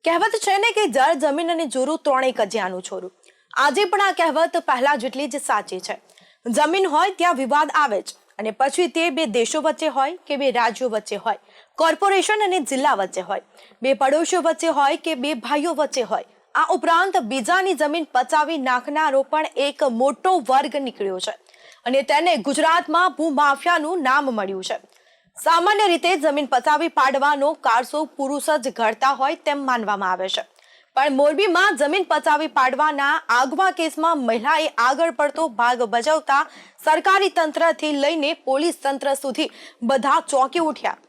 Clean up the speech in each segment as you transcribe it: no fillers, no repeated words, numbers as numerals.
કહેવત છે ને કે જળ જમીન અને જોરું ત્રણેય કજિયાનું છોરું. આજે પણ આ કહેવત પહેલા જેટલી જ સાચી છે. જમીન હોય ત્યાં વિવાદ આવે જ, અને પછી તે બે દેશો વચ્ચે હોય કે બે રાજ્યો વચ્ચે હોય, કોર્પોરેશન અને જિલ્લા વચ્ચે હોય, બે પડોશીઓ વચ્ચે હોય કે બે ભાઈઓ વચ્ચે હોય, આ ઉપરાંત બીજાની જમીન પચાવી નાખનારો પણ એક મોટો વર્ગ નીકળ્યો છે અને તેને ગુજરાતમાં ભૂમાફિયાનું નામ મળ્યું છે. સામાન્ય રીતે જમીન પચાવી પાડવાનો કારસો પુરુષ જ ઘડતા હોય તેમ માનવામાં આવે છે, પણ મોરબીમાં જમીન પચાવી પાડવાના આગવા કેસમાં મહિલાએ આગળ પડતો ભાગ ભજવતા સરકારી તંત્રથી લઈને પોલીસ તંત્ર સુધી બધા ચોંકી ઉઠ્યા.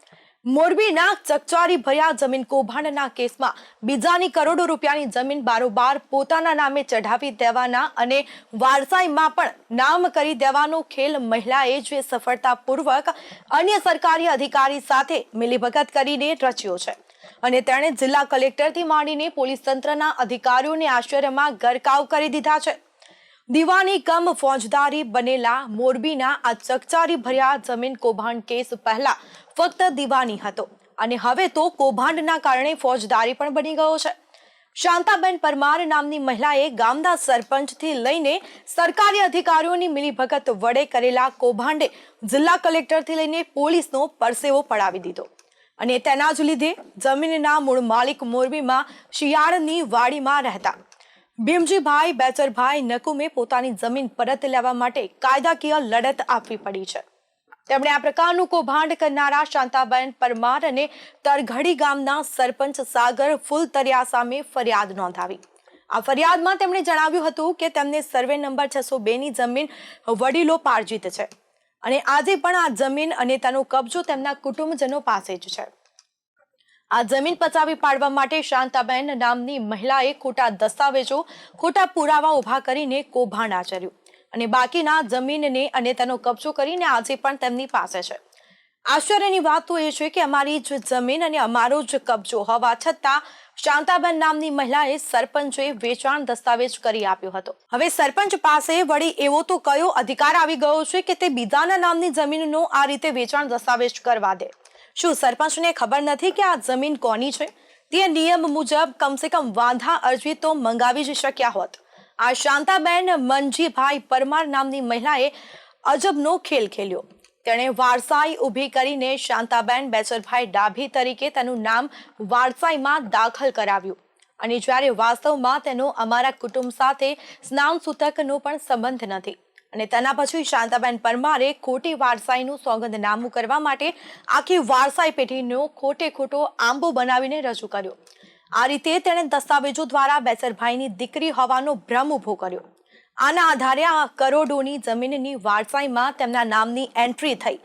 મોરબીના ચકચારી ભર્યા જમીન કૌભાંડના કેસમાં બીજાની કરોડો રૂપિયાની જમીન બારોબાર પોતાના નામે ચઢાવી દેવાના અને વારસાઈમાં પણ નામ કરી દેવાનો ખેલ મહિલાએ જે સફળતાપૂર્વક અન્ય સરકારી અધિકારી સાથે મિલીભગત કરીને રચ્યો છે, અને તેણે જિલ્લા કલેક્ટરથી માંડીને પોલીસ તંત્રના અધિકારીઓને આશ્ચર્યમાં ગરકાવ કરી દીધા છે. દીવાની કમ ફોજદારી બનેલા મોરબીના આ ચકચારી ભર્યા જમીન કૌભાંડ કેસ પહેલા ફક્ત દીવાની હતો અને હવે તો કૌભાંડના કારણે ફોજદારી પણ બની ગયો છે. શાંતાબેન પરમાર નામની મહિલાએ ગામના સરપંચથી લઈને સરકારી અધિકારીઓની મિલીભગત વડે કરેલા કૌભાંડે જિલ્લા કલેક્ટરથી લઈને પોલીસનો પરસેવો પડાવી દીધો, અને તેના જ લીધે જમીનના મૂળ માલિક મોરબીમાં શિયાળની વાડીમાં રહેતા ભીમજીભાઈ બેચરભાઈ નકુમે પોતાની જમીન પરત લેવા માટે કાયદાકીય લડત આપવી પડી છે. તેમણે આ પ્રકારનું કૌભાંડ કરનારા શાંતાબેન પરમાર અને તરઘડી ગામના સરપંચ સાગર ફૂલતરિયા સામે ફરિયાદ નોંધાવી. આ ફરિયાદમાં તેમણે જણાવ્યું હતું કે તેમને સર્વે નંબર 602ની જમીન વડીલો પાર્જિત છે, અને આજે પણ આ જમીન અને તેનો કબજો તેમના કુટુંબજનો પાસે જ છે. આ જમીન પચાવી પાડવા માટે શાંતાબેન નામની મહિલાએ ખોટા દસ્તાવેજો, ખોટા પુરાવા ઉભા કરીને કૌભાંડ આચર્યું અને બાકીના જમીનને અને તેનો કબજો કરીને આજે પણ તેમની પાસે છે. આશ્ચર્યની વાત તો એ છે કે અમારી જ જમીન અને અમારો જ કબજો હોવા છતાં શાંતાબેન નામની મહિલાએ સરપંચે વેચાણ દસ્તાવેજ કરી આપ્યો હતો. હવે સરપંચ પાસે વળી એવો તો કયો અધિકાર આવી ગયો છે કે તે બીજાના નામની જમીનનો આ રીતે વેચાણ દસ્તાવેજ કરવા દે? શું સરપંચને ખબર નથી કે આ જમીન કોની છે? તે નિયમ મુજબ કમસે કમ વાંધા અરજી તો મંગાવી જ શક્યા હોત. આ શાંતાબેન મનજીભાઈ પરમાર નામની મહિલાએ અજબનો ખેલ ખેલ્યો. તેણે વારસાઈ ઊભી કરીને શાંતાબેન બેચરભાઈ ડાભી તરીકે તેનું નામ વારસાઈમાં દાખલ કરાવ્યું, અને જ્યારે વાસ્તવમાં તેનો અમારા કુટુંબ સાથે સ્નાન સૂતકનો પણ સંબંધ નથી. અને તેના પછી શાંતાબેન પરમારે ખોટી વારસાઈનું સોગંદનામું કરવા માટે આખી વારસાઈ પેઢીનો ખોટો આંબો બનાવીને રજૂ કર્યો. આ રીતે તેણે દસ્તાવેજો દ્વારા બેચરભાઈની દીકરી હોવાનો ભ્રમ ઉભો કર્યો. આના આધારે આ કરોડોની જમીનની વારસાઈમાં તેમના નામની એન્ટ્રી થઈ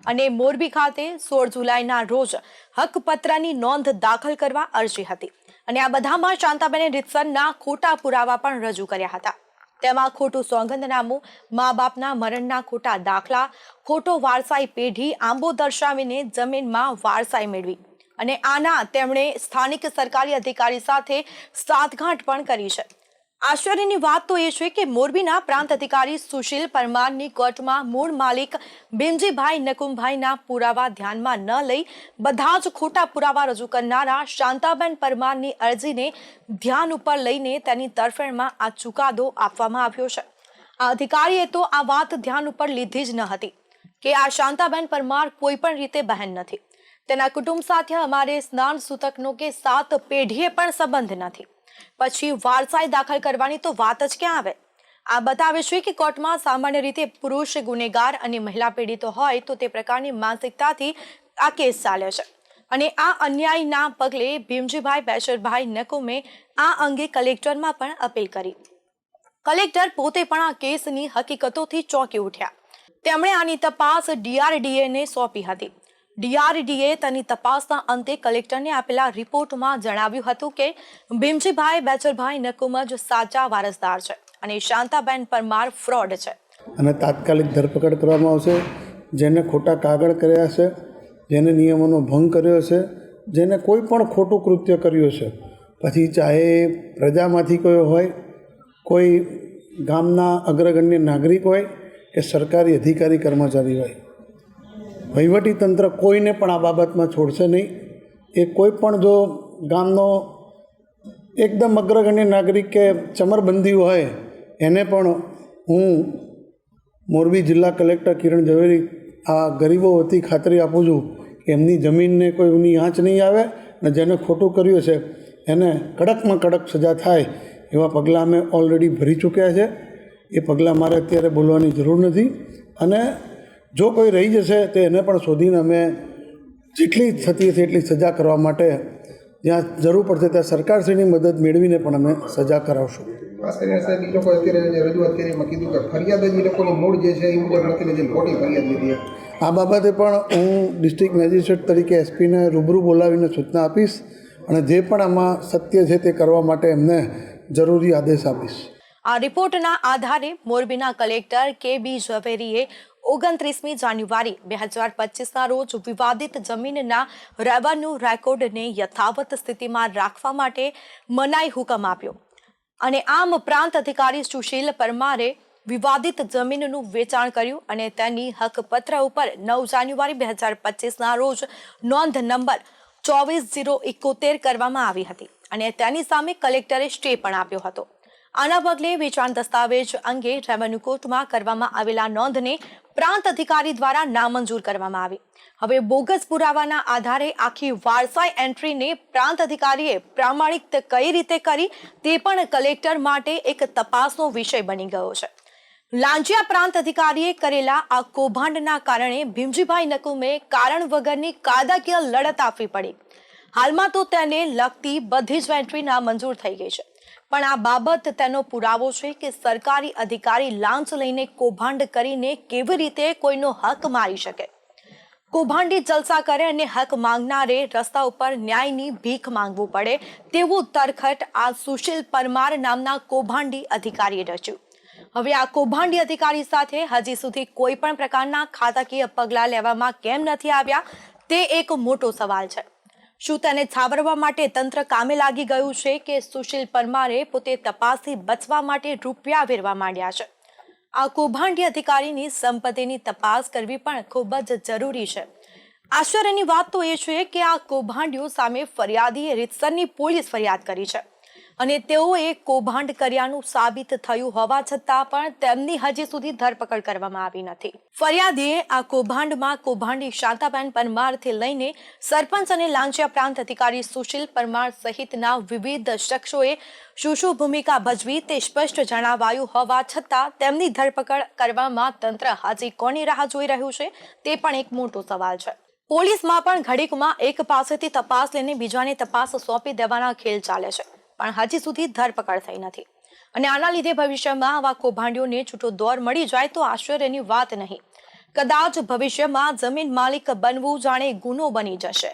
અને મોરબી ખાતે 16 જુલાઈના રોજ હકપત્રની નોંધ દાખલ કરવા અરજી હતી, અને આ બધામાં શાંતાબેને રીતસરના ખોટા પુરાવા પણ રજૂ કર્યા હતા. તેમાં ખોટું સોગંદનામું, મા બાપના મરણના ખોટા દાખલા, ખોટો વારસાઈ પેઢી આંબો દર્શાવીને જમીનમાં વારસાઈ મેળવી, અને આના તેમણે સ્થાનિક સરકારી અધિકારી સાથે સાતગાંઠ પણ કરી છે. આશ્ચર્યની વાત તો એ છે કે મોરબીના પ્રાંત અધિકારી સુશીલ પરમારની કોર્ટમાં મૂળ માલિક ભીમજીભાઈ નકુમભાઈના પુરાવા ધ્યાનમાં ન લઈ બધા જ ખોટા પુરાવા રજૂ કરનારા શાંતાબેન પરમારની અરજીને ધ્યાન ઉપર લઈને તેની તરફેણમાં આ ચુકાદો આપવામાં આવ્યો છે. આ અધિકારીએ તો આ વાત ધ્યાન ઉપર લીધી જ ન હતી કે આ શાંતાબેન પરમાર કોઈ પણ રીતે બહેન નથી. તેના કુટુંબ સાથે અમારે સ્નાન સૂતકનો કે 7 પેઢીએ પણ સંબંધ નથી. પછી વારસાઈ દાખલ કરવાની તો વાત જ ક્યાં આવે? આ બતાવે છે કે કોર્ટમાં સામાન્ય રીતે પુરુષ ગુનેગાર અને મહિલા પીડિતો હોય તો તે પ્રકારની માનસિકતાથી આ કેસ ચાલે છે, અને આ અન્યાયના પગલે ભીમજીભાઈ બેચરભાઈ નકુમે આ અંગે કલેક્ટરમાં પણ અપીલ કરી. કલેક્ટર પોતે પણ આ કેસની હકીકતોથી ચોંકી ઉઠ્યા. તેમણે આની તપાસ DRDAને સોંપી હતી. DRDA તેની તપાસના અંતે કલેક્ટરને આપેલા રિપોર્ટમાં જણાવ્યું હતું કે ભીમજીભાઈ બેચરભાઈ નકુમ જ સાચા વારસદાર છે અને શાંતાબેન પરમાર ફ્રોડ છે, અને તાત્કાલિક ધરપકડ કરવામાં આવશે. જેને ખોટા કાગળ કર્યા છે, જેને નિયમોનો ભંગ કર્યો છે, જેને કોઈ પણ ખોટું કૃત્ય કર્યું છે, પછી ચાહે પ્રજામાંથી કોઈ હોય, કોઈ ગામના અગ્રગણ્ય નાગરિક હોય કે સરકારી અધિકારી કર્મચારી હોય, વહીવટીતંત્ર કોઈને પણ આ બાબતમાં છોડશે નહીં. એ કોઈ પણ જો ગામનો એકદમ અગ્રગણ્ય નાગરિક કે ચમરબંધી હોય એને પણ હું મોરબી જિલ્લા કલેક્ટર કિરણ ઝવેરી આ ગરીબો વતી ખાતરી આપું છું કે એમની જમીનને કોઈ એમની આંચ નહીં આવે અને જેને ખોટું કર્યું છે એને કડકમાં કડક સજા થાય એવા પગલાં અમે ઓલરેડી ભરી ચૂક્યા છે. એ પગલાં મારે અત્યારે બોલવાની જરૂર નથી અને જો કોઈ રહી જશે તો એને પણ શોધીને અમે જેટલી થતી હશે એટલી સજા કરવા માટે જ્યાં જરૂર પડશે ત્યાં સરકારશ્રીની મદદ મેળવીને પણ અમે સજા કરાવશું. ખાસ કરીને સાહેબ એ લોકો અત્યારે રજૂઆત કરી એમાં કીધું કે ફરિયાદ જ એ લોકોની મૂળ જે છે એ મુજબ નથી લીધી, ખોટી ફરિયાદ લીધી. આ બાબતે પણ હું ડિસ્ટ્રિક્ટ મેજિસ્ટ્રેટ તરીકે એસપીને રૂબરૂ બોલાવીને સૂચના આપીશ અને જે પણ આમાં સત્ય છે તે કરવા માટે એમને જરૂરી આદેશ આપીશ. આ રિપોર્ટના આધારે મોરબીના કલેક્ટર કે.બી. ઝવેરીએ 29મી જાન્યુઆરી 2025ના રોજ વિવાદિત જમીનના રેવન્યુ રેકોર્ડને યથાવત સ્થિતિમાં રાખવા માટે મનાઈ હુકમ આપ્યો અને આમ પ્રાંત અધિકારી સુશીલ પરમારે વિવાદિત જમીનનું વેચાણ કર્યું અને તેની હકપત્ર ઉપર 9 જાન્યુઆરી 2025ના રોજ નોંધ નંબર 24/071 કરવામાં આવી હતી અને તેની સામે કલેક્ટરે સ્ટે પણ આપ્યો હતો. આના પગલે વેચાણ દસ્તાવેજ અંગે રેવન્યુ કોર્ટમાં કરવામાં આવેલા નોંધને પ્રાંત અધિકારી દ્વારા નામંજૂર કરવામાં આવી. હવે બોગસ પુરાવાના આધારે આખી વારસાઈ એન્ટ્રીને પ્રાંત અધિકારીએ પ્રામાણિક કઈ રીતે કરી તે પણ કલેક્ટર માટે એક તપાસનો વિષય બની ગયો છે. લાંચિયા પ્રાંત અધિકારીએ કરેલા આ કૌભાંડના કારણે ભીમજીભાઈ નકુમે કારણ વગરની કાયદાકીય લડત આપવી પડી. હાલમાં તો તેને લગતી બધી જ એન્ટ્રી નામંજૂર થઈ ગઈ છે, પણ આ બાબત તેનો પુરાવો છે કે સરકારી અધિકારી લાંચ લઈને કૌભાંડ કરીને કેવી રીતે કોઈનો હક મારી શકે. કૌભાંડી જલસા કરે અને હક માંગનારે રસ્તા ઉપર ન્યાયની ભીખ માંગવું પડે તેવું તરખટ આ સુશીલ પરમાર નામના કૌભાંડી અધિકારીએ રચ્યું. હવે આ કૌભાંડી અધિકારી સાથે હજી સુધી કોઈ પણ પ્રકારના ખાતાકીય પગલાં લેવામાં કેમ નથી આવ્યા તે એક મોટો સવાલ છે. શું તેને છાવરવા માટે તંત્ર કામે લાગી ગયું છે કે સુશીલ પરમારે પોતે તપાસથી બચવા માટે રૂપિયા વેરવા માંડ્યા છે? આ કૌભાંડી અધિકારીની સંપત્તિની તપાસ કરવી પણ ખૂબ જ જરૂરી છે. આશ્ચર્યની વાત તો એ છે કે આ કૌભાંડીઓ સામે ફરિયાદીએ રીતસરની પોલીસ ફરિયાદ કરી છે અને તેઓએ કૌભાંડ કર્યાનું સાબિત થયું હોવા છતાં પણ તેમની હજી સુધી ધરપકડ કરવામાં આવી નથી. ફરિયાદીએ આ કૌભાંડમાં કૌભાંડી શાંતાબેન પરમારથી લઈને સરપંચ અને લાંચિયા પ્રાંત અધિકારી સુશીલ પરમાર સહિતના વિવિધ શખ્સોએ શું ભૂમિકા ભજવી તે સ્પષ્ટ જણાવાયું હોવા છતાં તેમની ધરપકડ કરવામાં તંત્ર હજી કોની રાહ જોઈ રહ્યું છે તે પણ એક મોટો સવાલ છે. પોલીસમાં પણ ઘડીકમાં એક પાસેથી તપાસ લઈને બીજાને તપાસ સોંપી દેવાના ખેલ ચાલે છે, પણ હજી સુધી ધરપકડ થઈ નથી અને આના લીધે ભવિષ્યમાં આવા કૌભાંડીઓને છૂટો દોર મળી જાય તો આશ્ચર્યની વાત નહીં. કદાચ ભવિષ્યમાં જમીન માલિક બનવું જાણે ગુનો બની જશે.